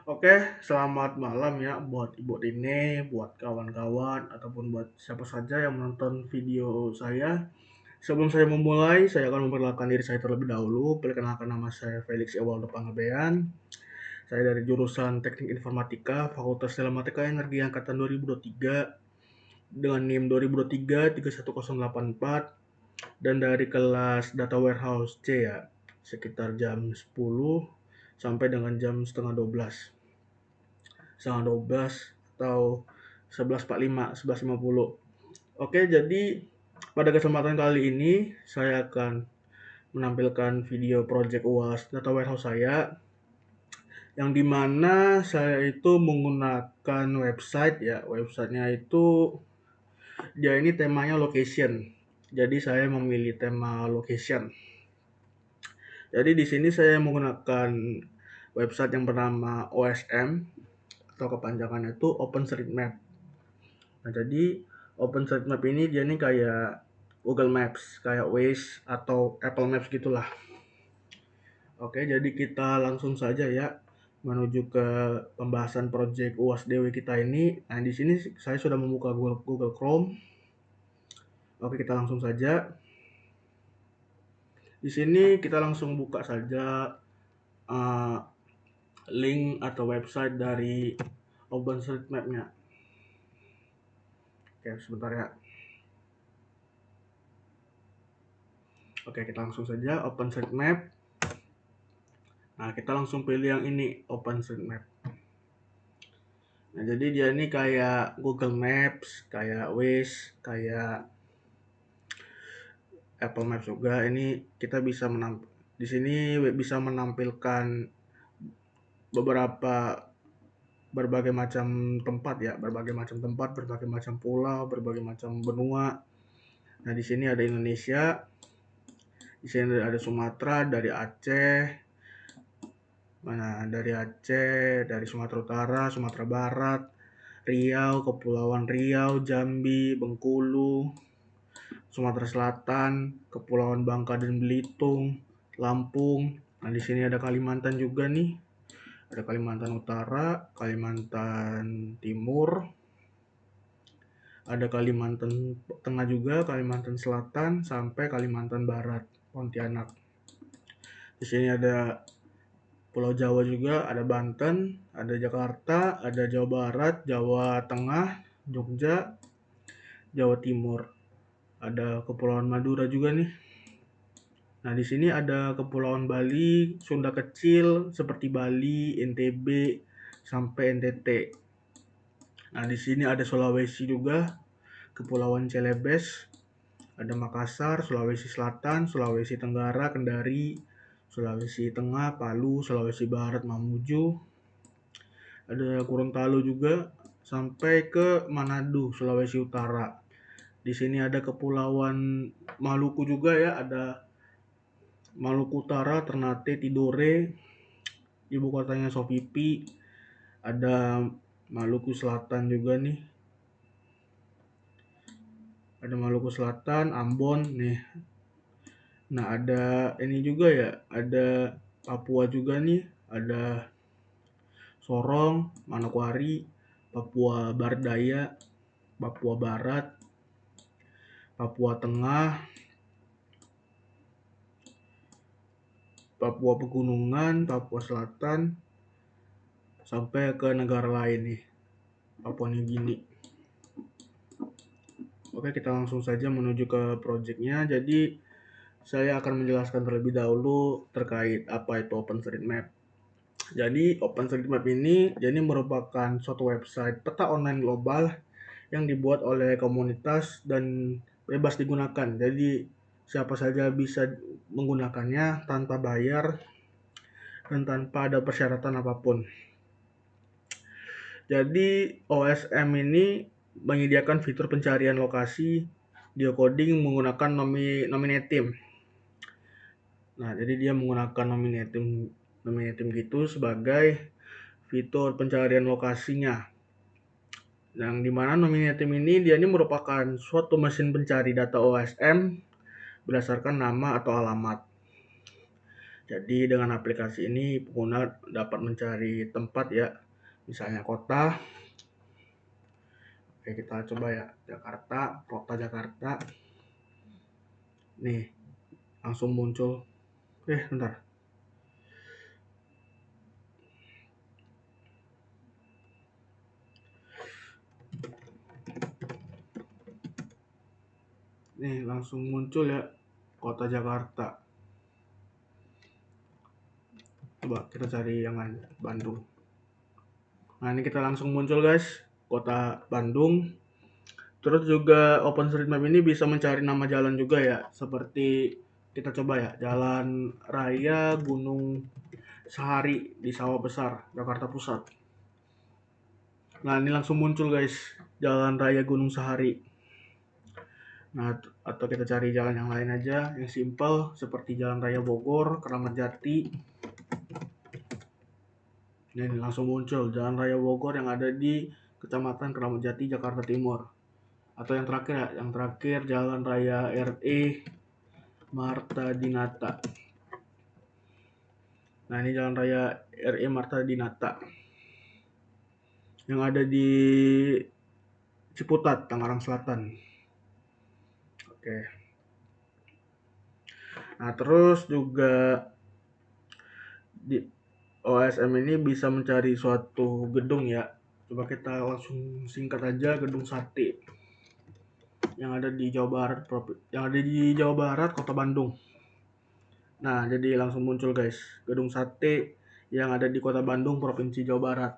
Oke, selamat malam ya buat Ibu Rine, buat kawan-kawan, ataupun buat siapa saja yang menonton video saya. Sebelum saya memulai, saya akan memperkenalkan diri saya terlebih dahulu. Perkenalkan nama saya Felix Ewaldo Panggabean. Saya dari jurusan Teknik Informatika, Fakultas Telematika Energi Angkatan 2023 dengan NIM 2023 31084 dan dari kelas Data Warehouse C ya, sekitar jam 10 sampai dengan jam setengah 12 atau 11.45, 11.50. Oke, jadi pada kesempatan kali ini saya akan menampilkan video project UAS Data Warehouse saya yang dimana saya itu menggunakan website ya. Websitenya itu dia ini temanya location. Jadi saya memilih tema location. Jadi di sini saya menggunakan website yang bernama OSM atau kepanjangannya itu OpenStreetMap. Nah, jadi OpenStreetMap ini dia nih kayak Google Maps, kayak Waze atau Apple Maps gitulah. Oke, jadi kita langsung saja ya menuju ke pembahasan project UAS DW kita ini. Nah, di sini saya sudah membuka Google Chrome. Oke, kita langsung saja. Di sini kita langsung buka saja uh, link atau website dari OpenStreetMap-nya. Oke, sebentar ya. Oke, kita langsung saja OpenStreetMap. Nah, kita langsung pilih yang ini, OpenStreetMap. Nah, jadi dia ini kayak Google Maps, kayak Waze, kayak Apple Maps juga. Ini kita bisa di sini bisa menampilkan berbagai macam tempat ya, berbagai macam tempat, berbagai macam pulau, berbagai macam benua. Nah, di sini ada Indonesia, di sini ada Sumatera, dari Aceh, dari Sumatera Utara, Sumatera Barat, Riau, Kepulauan Riau, Jambi, Bengkulu, Sumatera Selatan, Kepulauan Bangka dan Belitung, Lampung. Nah, di sini ada Kalimantan juga nih. Ada Kalimantan Utara, Kalimantan Timur, ada Kalimantan Tengah juga, Kalimantan Selatan, sampai Kalimantan Barat, Pontianak. Di sini ada Pulau Jawa juga, ada Banten, ada Jakarta, ada Jawa Barat, Jawa Tengah, Jogja, Jawa Timur. Ada Kepulauan Madura juga nih. Nah, di sini ada Kepulauan Bali, Sunda kecil seperti Bali, NTB, sampai NTT. Nah, di sini ada Sulawesi juga, Kepulauan Celebes, ada Makassar, Sulawesi Selatan, Sulawesi Tenggara, Kendari, Sulawesi Tengah, Palu, Sulawesi Barat, Mamuju, ada Gorontalo juga, sampai ke Manado, Sulawesi Utara. Di sini ada Kepulauan Maluku juga ya, ada Maluku Utara, Ternate, Tidore, ibu kotanya Sopipi, ada Maluku Selatan juga nih. Ada Maluku Selatan, Ambon nih. Nah, ada ini juga ya, ada Papua juga nih, ada Sorong, Manokwari, Papua Barat Daya, Papua Barat, Papua Tengah, Papua Pegunungan, Papua Selatan, sampai ke negara lain nih, Papua New Guinea. Oke, kita langsung saja menuju ke projectnya. Jadi, saya akan menjelaskan terlebih dahulu terkait apa itu OpenStreetMap. Jadi, OpenStreetMap ini merupakan suatu website peta online global yang dibuat oleh komunitas dan bebas digunakan. Jadi, siapa saja bisa menggunakannya tanpa bayar dan tanpa ada persyaratan apapun. Jadi, OSM ini menyediakan fitur pencarian lokasi geocoding menggunakan nominatim. Nah, jadi dia menggunakan nominatim gitu sebagai fitur pencarian lokasinya. Yang dimana nominatim ini dia ini merupakan suatu mesin pencari data OSM berdasarkan nama atau alamat. Jadi dengan aplikasi ini pengguna dapat mencari tempat ya, misalnya kota. Oke, kita coba ya, Jakarta, kota Jakarta. Nih, langsung muncul. Bentar. Nih, langsung muncul ya, kota Jakarta. Coba kita cari yang lain, Bandung. Nah, ini kita langsung muncul guys, kota Bandung. Terus juga OpenStreetMap ini bisa mencari nama jalan juga ya, seperti kita coba ya, Jalan Raya Gunung Sahari di Sawah Besar, Jakarta Pusat. Nah, ini langsung muncul guys, Jalan Raya Gunung Sahari. Nah, atau kita cari jalan yang lain aja, yang simple, seperti Jalan Raya Bogor, Kramat Jati. Nah, ini langsung muncul, Jalan Raya Bogor yang ada di Kecamatan Kramat Jati, Jakarta Timur. Atau yang terakhir ya, Jalan Raya RE Marta Dinata. Nah, ini Jalan Raya RE Marta Dinata yang ada di Ciputat, Tangerang Selatan. Oke. Nah, terus juga di OSM ini bisa mencari suatu gedung ya. Coba kita langsung singkat aja, Gedung Sate yang ada di Jawa Barat, Kota Bandung. Nah, jadi langsung muncul guys, Gedung Sate yang ada di Kota Bandung, Provinsi Jawa Barat.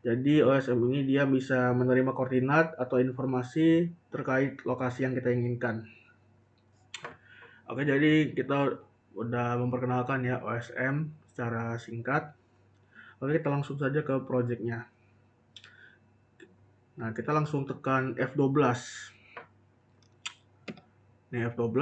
Jadi OSM ini dia bisa menerima koordinat atau informasi terkait lokasi yang kita inginkan. Oke, jadi kita udah memperkenalkan ya OSM secara singkat. Oke, kita langsung saja ke projectnya. Nah, kita langsung tekan F12. Nih F12.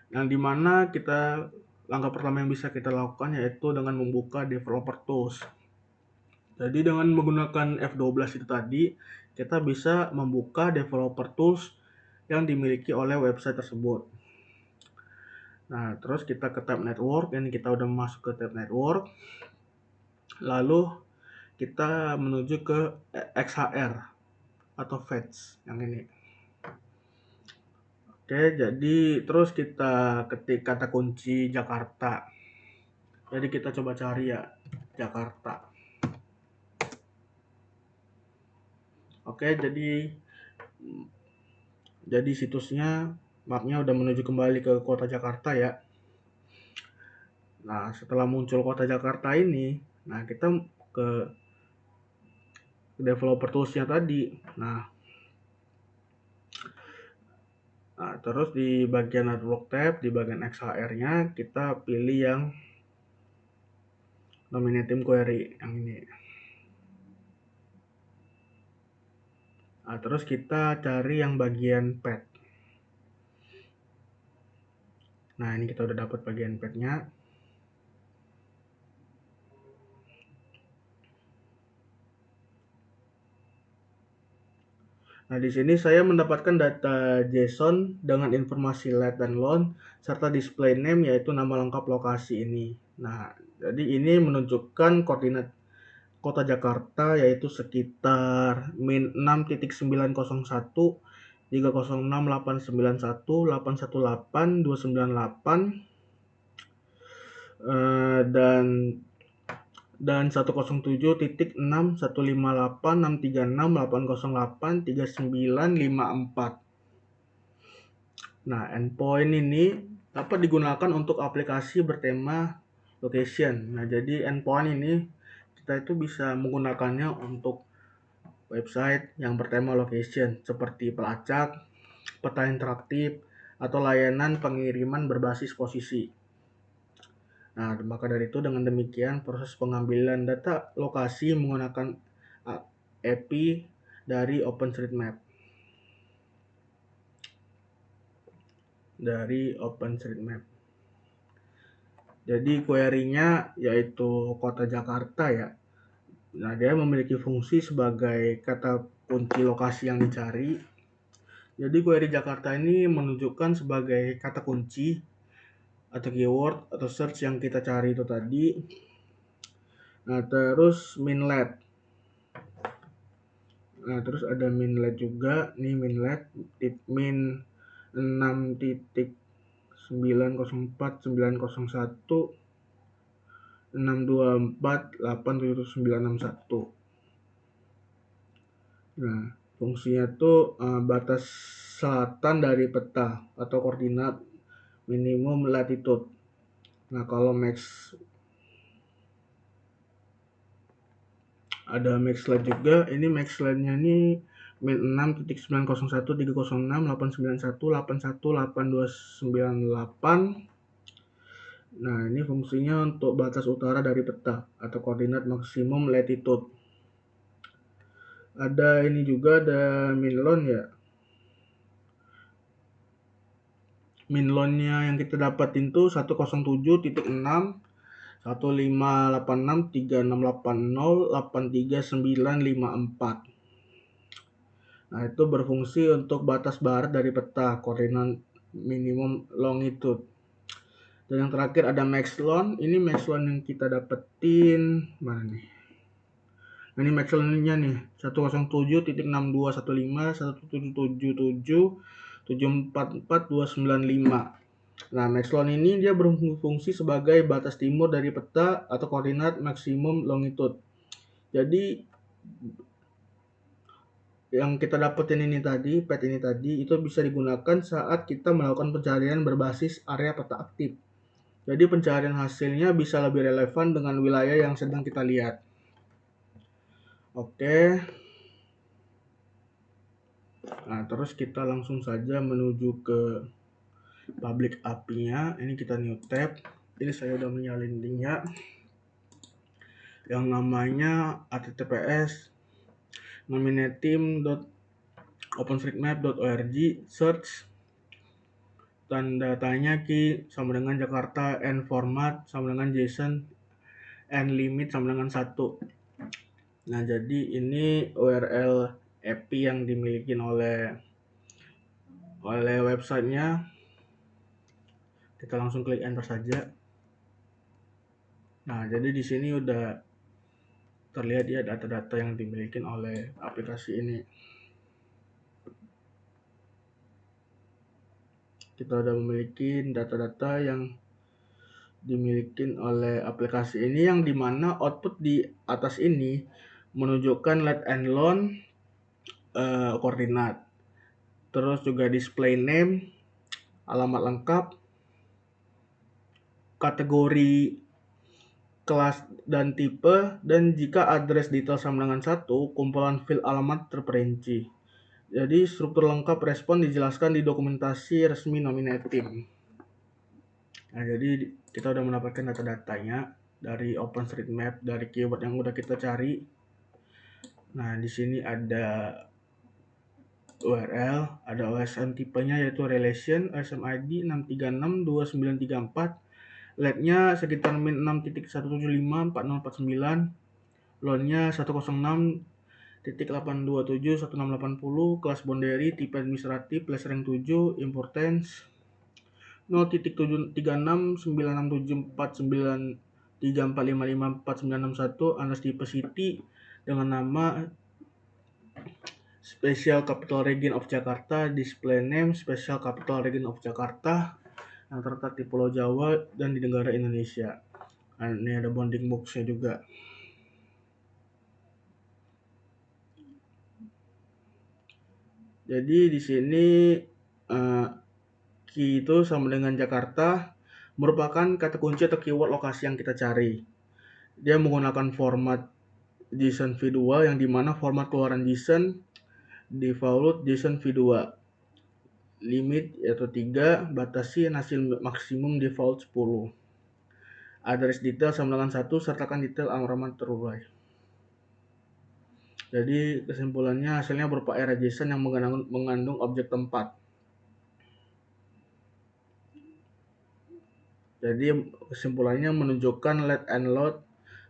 Yang dimana langkah pertama yang bisa kita lakukan yaitu dengan membuka developer tools. Jadi dengan menggunakan F12 itu tadi, kita bisa membuka developer tools yang dimiliki oleh website tersebut. Nah, terus kita ke tab network, ini kita udah masuk ke tab network. Lalu kita menuju ke XHR atau Fetch yang ini. Oke, jadi terus kita ketik kata kunci Jakarta. Jadi kita coba cari ya, Jakarta. Oke, jadi situsnya, mapnya udah menuju kembali ke kota Jakarta ya. Nah, setelah muncul kota Jakarta ini, nah kita ke developer tools-nya tadi. Nah, terus di bagian network tab, di bagian XHR-nya, kita pilih yang nominating query, yang ini. Nah, terus kita cari yang bagian path. Nah, ini kita udah dapat bagian path-nya. Nah, di sini saya mendapatkan data JSON dengan informasi let dan loan serta display name yaitu nama lengkap lokasi ini. Nah, jadi ini menunjukkan koordinat kota Jakarta yaitu sekitar min 6.901 306.891 818 298 dan 107.6.158.636.808.3954. Nah, endpoint ini dapat digunakan untuk aplikasi bertema location. Nah, jadi endpoint ini kita itu bisa menggunakannya untuk website yang bertema location seperti pelacak, peta interaktif, atau layanan pengiriman berbasis posisi. Nah, maka dari itu dengan demikian proses pengambilan data lokasi menggunakan API dari OpenStreetMap. Jadi query-nya yaitu kota Jakarta ya. Nah, dia memiliki fungsi sebagai kata kunci lokasi yang dicari. Jadi query Jakarta ini menunjukkan sebagai kata kunci atau keyword atau search yang kita cari itu tadi. Nah, terus minlet. Nah, terus ada minlet juga. Nih minlet min 6.904.901 624.87961. Nah, fungsinya tuh batas selatan dari peta atau koordinat minimum latitude. Nah, kalau ada maxlet juga. Ini maxletnya nih min 6.901.306.891.81.8298. Nah, ini fungsinya untuk batas utara dari peta atau koordinat maksimum latitude. Ada ini juga, ada minlon ya. Minlonnya yang kita dapatin tuh 107.6.158.3.680.83954. Nah, itu berfungsi untuk batas barat dari peta, koordinat minimum longitude. Dan yang terakhir ada maxlon. Ini maxlon yang kita dapetin mana nih? Nah, ini maxlonnya nih 107.6215777.744.295. Nah, maxlon ini dia berfungsi sebagai batas timur dari peta atau koordinat maksimum longitude. Jadi yang kita dapetin ini tadi, pet ini tadi, itu bisa digunakan saat kita melakukan pencarian berbasis area peta aktif. Jadi pencarian hasilnya bisa lebih relevan dengan wilayah yang sedang kita lihat. Oke. Nah, terus kita langsung saja menuju ke public API-nya. Ini kita new tab. Ini saya udah menyalin linknya yang namanya https nominateam.openstreetmap.org search dan datanya key sama dengan Jakarta and format sama dengan JSON and limit sama dengan 1. Nah, jadi ini URL API yang dimiliki oleh websitenya. Kita langsung klik enter saja. Nah, jadi di sini udah terlihat ya data-data yang dimiliki oleh aplikasi ini. Kita udah memiliki data-data yang dimiliki oleh aplikasi ini, yang dimana output di atas ini menunjukkan let and learn koordinat, terus juga display name, alamat lengkap, kategori, kelas dan tipe, dan jika address detail sama dengan 1, kumpulan field alamat terperinci. Jadi struktur lengkap respon dijelaskan di dokumentasi resmi Nominateam. Nah, jadi kita udah mendapatkan data-datanya dari OpenStreetMap, dari keyword yang udah kita cari. Nah, di sini ada URL, ada OSM tipenya yaitu relation, OSM ID 6362934, LED-nya sekitar min 6.1754049, LON-nya 106.8271680, kelas boundary, tipe administratif, place rank 7, importance 0.736974934955491, anas tipe city dengan nama Special Capital Region of Jakarta, display name Special Capital Region of Jakarta yang terletak di Pulau Jawa dan di negara Indonesia. Nah, ini ada bounding box-nya juga. Jadi di sini key itu sama dengan Jakarta merupakan kata kunci atau keyword lokasi yang kita cari. Dia menggunakan format JSON V2 yang dimana format keluaran JSON default JSON V2. Limit yaitu 3, batasi hasil maksimum default 10. Address detail sama dengan 1, sertakan detail alamat terurai. Jadi kesimpulannya hasilnya berupa array JSON yang mengandung objek tempat. Jadi kesimpulannya menunjukkan let and load,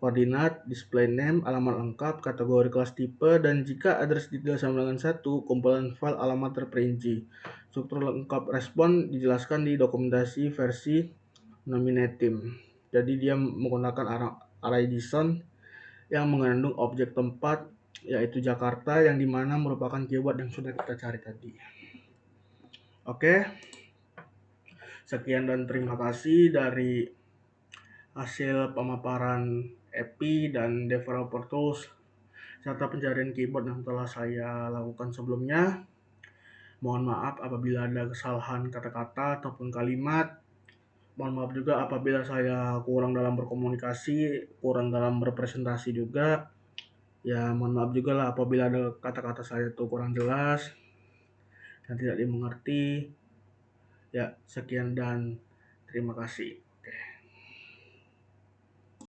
koordinat, display name, alamat lengkap, kategori kelas tipe, dan jika address detail sama dengan 1, kumpulan file alamat terperinci. Struktur lengkap respon dijelaskan di dokumentasi versi nominatim. Jadi dia menggunakan array JSON yang mengandung objek tempat, yaitu Jakarta, yang dimana merupakan keyword yang sudah kita cari tadi. Oke, sekian dan terima kasih dari hasil pemaparan API dan developer tools serta pencarian keyboard yang telah saya lakukan sebelumnya. Mohon maaf apabila ada kesalahan kata-kata ataupun kalimat. Mohon maaf juga apabila saya kurang dalam berkomunikasi, kurang dalam berpresentasi juga. Ya, mohon maaf juga lah apabila ada kata-kata saya itu kurang jelas dan tidak dimengerti. Ya, sekian dan terima kasih.